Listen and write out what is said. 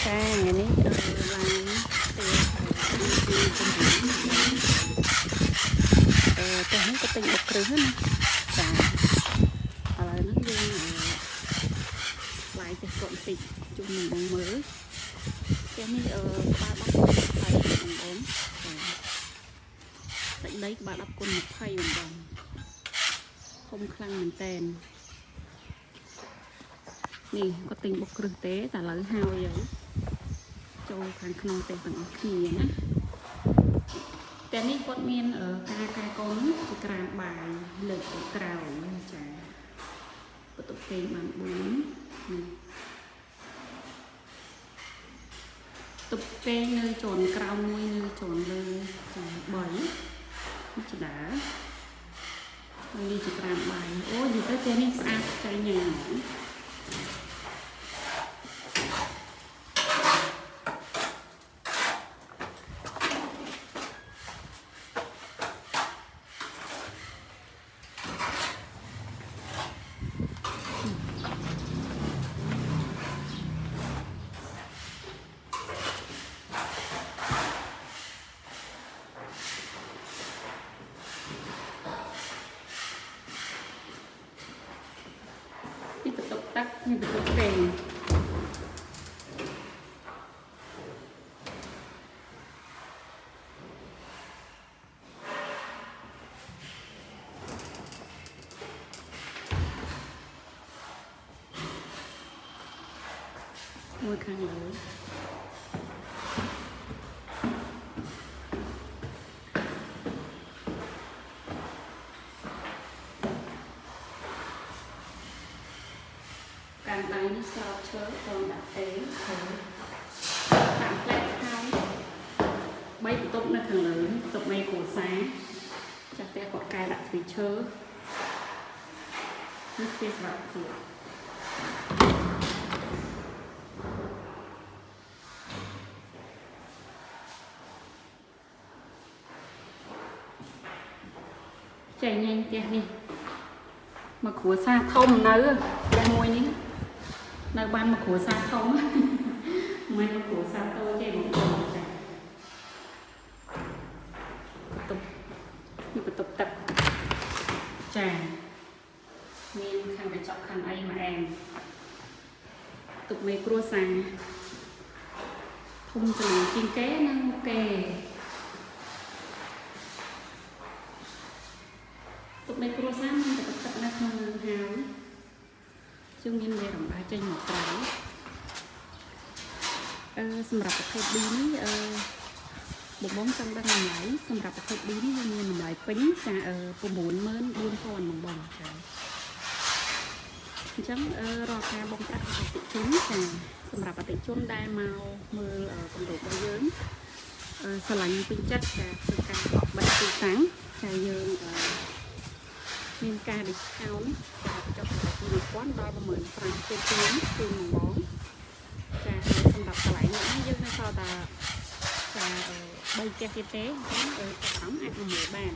ចាថ្ងៃនេះឡើងទៅទីជំនាញទៅនេះក៏ទិញបុកគ្រឹះណាចាឥឡូវនេះយើងឡាយទៅគាត់បន្តិចជុំនឹងបងមើលផ្ទះនេះក្បាល10គុណ20បងចាសាច់ដីក្បាល10គុណ20បងធំខ្លាំងមែនតើនេះគាត់ទិញបុកគ្រឹះទេតែឥឡូវហើយចូលខាងក្នុងផ្ទះទាំងអស់គ្នាណាតែនេះគាត់មានការកែកូនជាក្រាមបាយលើកទៅក្រោយចាបន្ទប់គេបាន4តុបពេងនៅជាន់ក្រោមមួយនៅជាន់លើចា3នេះជាដើហើយនេះជាក្រាមបាយអូយនិយាយទៅនេះស្អាតចាញ់ញ៉ាំนี่เป็นตัวเพลงมวยข้างหลังการใดนี่สาวเชื้อตอนดับเต้ตามแปลกเขาใบตุ๊บในทางเลยตุ๊บไม่โขซ้ายจากแต่กดกายดับสีเชื้อนี่เป็นแบบขวดใจเย็นแกนี่มาขวดซาท่อมเนื้อแกมวยนี้ในบ้านมาขัวซาเขาไม่มาขัวซาโตเจ๊หมดเลยจ้ะตุบนี่เป็นตุบตับจ้ะมีคันไปจับคันไอมาแองตุบไม่กลัวซาทุ่มจะหนีกินแก้นั่งแก่ตุบไม่กลัวซามันจะตับนักนอนหาวซึ่งមានមេរំដាចេញមកក្រៅសម្រាប់ប្រភេទ B នេះបងចង់ដឹងតម្លៃសម្រាប់ប្រភេទ B នេះវាមានតម្លៃពេញចា94000បងចាអញ្ចឹងរាល់ការបងប្រាក់អតិថិជនចាសម្រាប់អតិថិជនដែលមកមើលកម្រិតរបស់យើងស្រឡាញ់ពេញចិត្តចាធ្វើការបោកបិទទីតាំងចាយើងមានការ discount ចុះពី1000ដល់15000ជូនបងចាសម្រាប់កន្លែងនេះយើងនៅសល់តែ3ផ្ទះទៀតទេអញ្ចឹងអាអាចមកមើលបាន